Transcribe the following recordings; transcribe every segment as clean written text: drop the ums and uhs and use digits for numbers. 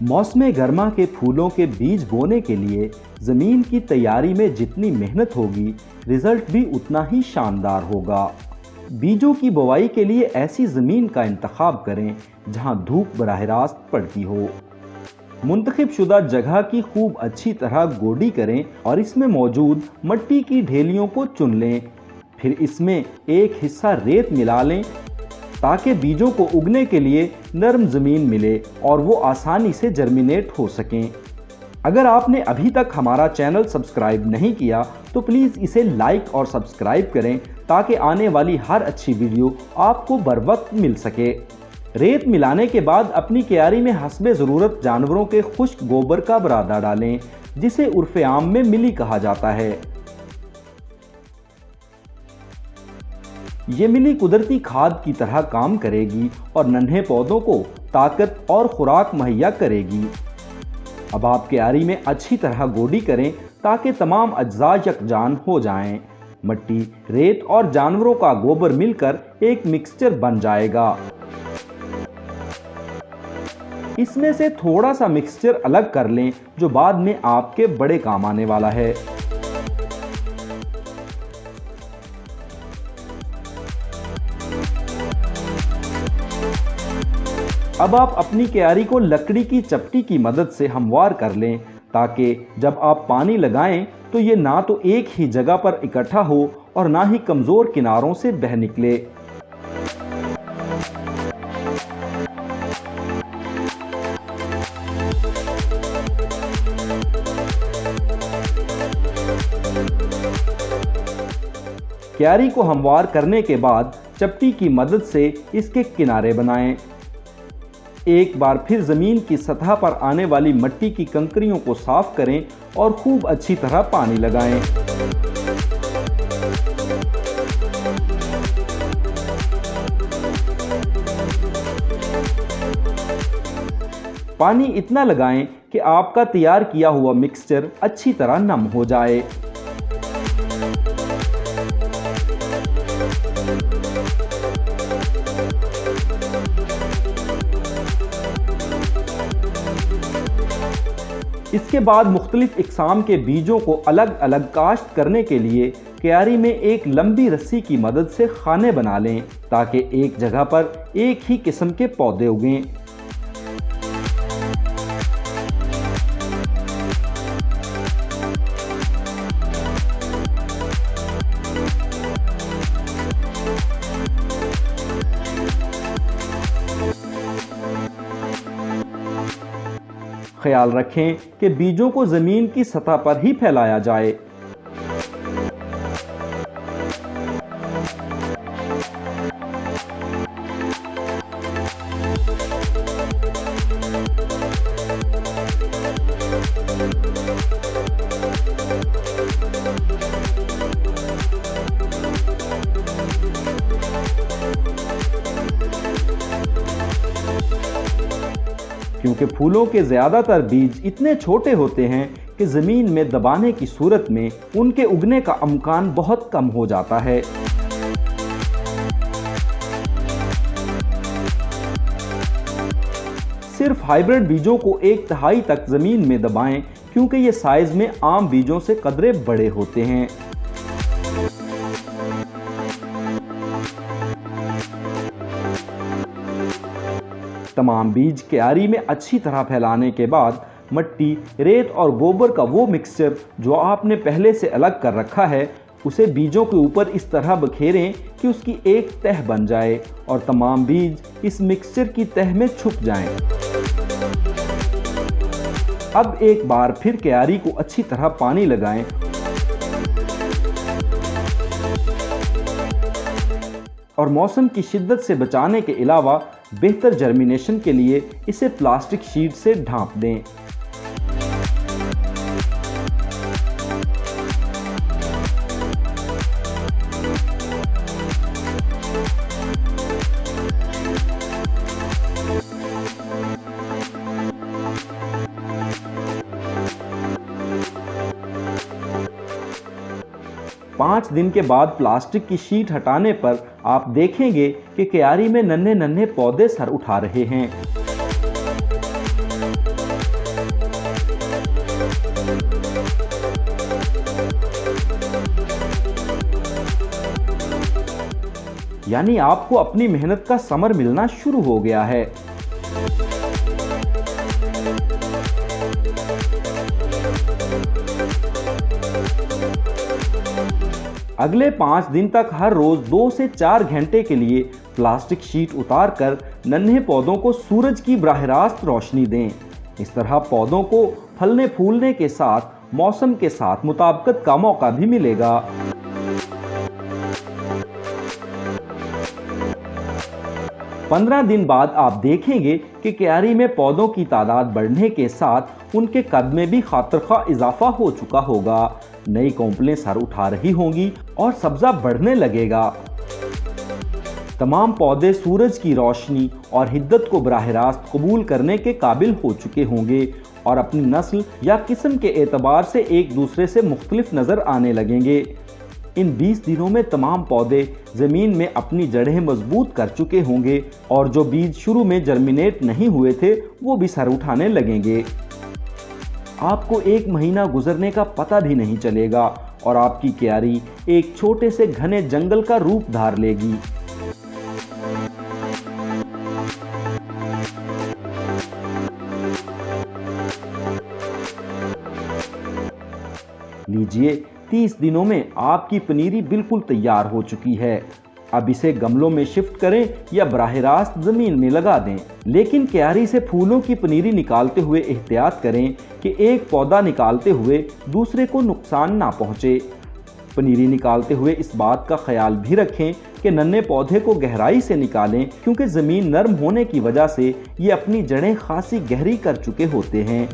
मौसम गर्मा के फूलों के बीज बोने के लिए ज़मीन की तैयारी में जितनी मेहनत होगी, रिजल्ट भी उतना ही शानदार होगा। बीजों की बुवाई के लिए ऐसी ज़मीन का इंतखाब करें जहां धूप बराह रास्त पड़ती हो। मुंतखब शुदा जगह की खूब अच्छी तरह गोडी करें और इसमें मौजूद मिट्टी की ढेलियों को चुन लें। फिर इसमें एक हिस्सा रेत मिला लें ताकि बीजों को उगने के लिए नरम ज़मीन मिले और वो आसानी से जर्मिनेट हो सकें। अगर आपने अभी तक हमारा चैनल सब्सक्राइब नहीं किया तो प्लीज़ इसे लाइक और सब्सक्राइब करें ताकि आने वाली हर अच्छी वीडियो आपको बर वक्त मिल सके। रेत मिलाने के बाद अपनी क्यारी में हस्बे ज़रूरत जानवरों के खुश्क गोबर का बरादा डालें, जिसे उर्फ़े आम में मिली कहा जाता है। ये मिली कुदरती खाद की तरह काम करेगी और नन्हे पौधों को ताकत और खुराक मुहैया करेगी। अब आप क्यारी में अच्छी तरह गोडी करें ताकि तमाम अज्जा यकजान हो जाएं। मिट्टी, रेत और जानवरों का गोबर मिलकर एक मिक्सचर बन जाएगा। इसमें से थोड़ा सा मिक्सचर अलग कर लें जो बाद में आपके बड़े काम आने वाला है। अब आप अपनी क्यारी को लकड़ी की चपटी की मदद से हमवार कर लें ताकि जब आप पानी लगाएं तो ये ना तो एक ही जगह पर इकट्ठा हो और ना ही कमज़ोर किनारों से बह निकले। क्यारी को हमवार करने के बाद चपटी की मदद से इसके किनारे बनाएं। एक बार फिर ज़मीन की सतह पर आने वाली मिट्टी की कंकरियों को साफ करें और खूब अच्छी तरह पानी लगाएं। पानी इतना लगाएं कि आपका तैयार किया हुआ मिक्सचर अच्छी तरह नम हो जाए। इसके बाद मुख्तलिफ इक़साम के बीजों को अलग अलग काश्त करने के लिए क्यारी में एक लंबी रस्सी की मदद से खाने बना लें ताकि एक जगह पर एक ही किस्म के पौधे उगें। ख्याल रखें कि बीजों को ज़मीन की सतह पर ही फैलाया जाए। क्योंकि फूलों के ज़्यादातर बीज इतने छोटे होते हैं कि ज़मीन में दबाने की सूरत में उनके उगने का इम्कान बहुत कम हो जाता है। सिर्फ हाइब्रिड बीजों को 1/3 तक ज़मीन में दबाएं क्योंकि ये साइज़ में आम बीजों से कदरे बड़े होते हैं। तमाम बीज क्यारी में अच्छी तरह फैलाने के बाद मिट्टी, रेत और गोबर का वो मिक्सचर जो आपने पहले से अलग कर रखा है उसे बीजों के ऊपर इस तरह बखेरें कि उसकी एक तह बन जाए और तमाम बीज इस मिक्सचर की तह में छुप जाएं। अब एक बार फिर क्यारी को अच्छी तरह पानी लगाएं और मौसम की शिद्दत से बचाने के अलावा बेहतर जर्मिनेशन के लिए इसे प्लास्टिक शीट से ढांप दें। पाँच दिन के बाद प्लास्टिक की शीट हटाने पर आप देखेंगे कि क्यारी में नन्हे नन्हे पौधे सर उठा रहे हैं। यानी आपको अपनी मेहनत का समर मिलना शुरू हो गया है। अगले 5 दिन तक हर रोज 2 से 4 घंटे के लिए प्लास्टिक शीट उतारकर नन्हे पौधों को सूरज की बराह रास्त रोशनी दें। इस तरह पौधों को फलने फूलने के साथ मौसम के साथ मुताबिकत का मौका भी मिलेगा। पंद्रह दिन बाद आप देखेंगे कि क्यारी में पौधों की तादाद बढ़ने के साथ उनके कद में भी खातिरखा इजाफा हो चुका होगा। नई कौंपलें सर उठा रही होंगी और सब्जा बढ़ने लगेगा। तमाम पौधे सूरज की रोशनी और हिद्दत को बराह रास्त कबूल करने के काबिल हो चुके होंगे और अपनी नस्ल या किस्म के एतबार से एक दूसरे से मुख्तलिफ नजर आने लगेंगे। इन 20 दिनों में तमाम पौधे ज़मीन में अपनी जड़ें मजबूत कर चुके होंगे और जो बीज शुरू में जर्मिनेट नहीं हुए थे वो भी सर उठाने लगेंगे। आपको 1 महीना गुजरने का पता भी नहीं चलेगा और आपकी क्यारी एक छोटे से घने जंगल का रूप धार लेगी। लीजिए, 30 दिनों में आपकी पनीरी बिल्कुल तैयार हो चुकी है। अब इसे गमलों में शिफ्ट करें या बराह रास्त जमीन में लगा दें। लेकिन क्यारी से फूलों की पनीरी निकालते हुए एहतियात करें कि एक पौधा निकालते हुए दूसरे को नुकसान ना पहुंचे। पनीरी निकालते हुए इस बात का ख्याल भी रखें कि नन्हे पौधे को गहराई से निकालें, क्योंकि ज़मीन नरम होने की वजह से ये अपनी जड़ें खासी गहरी कर चुके होते हैं।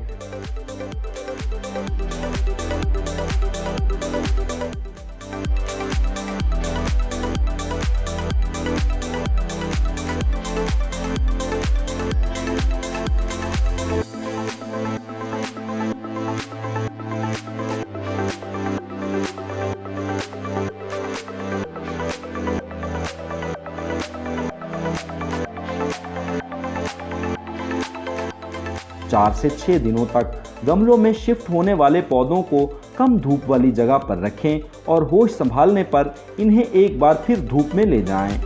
चार से 6 दिनों तक गमलों में शिफ्ट होने वाले पौधों को कम धूप वाली जगह पर रखें और होश संभालने पर इन्हें एक बार फिर धूप में ले जाएं।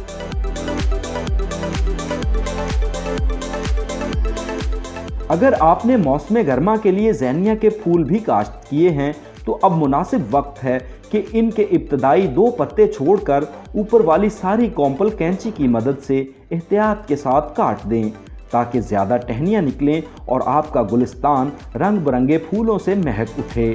अगर आपने मौसम गर्मा के लिए ज़ैनिया के फूल भी काश्त किए हैं तो अब मुनासिब वक्त है कि इनके इब्तदाई 2 पत्ते छोड़कर ऊपर वाली सारी कौंपल कैंची की मदद से एहतियात के साथ काट दें, ताकि ज़्यादा टहनियाँ निकलें और आपका गुलिस्तान रंग बिरंगे फूलों से महक उठे।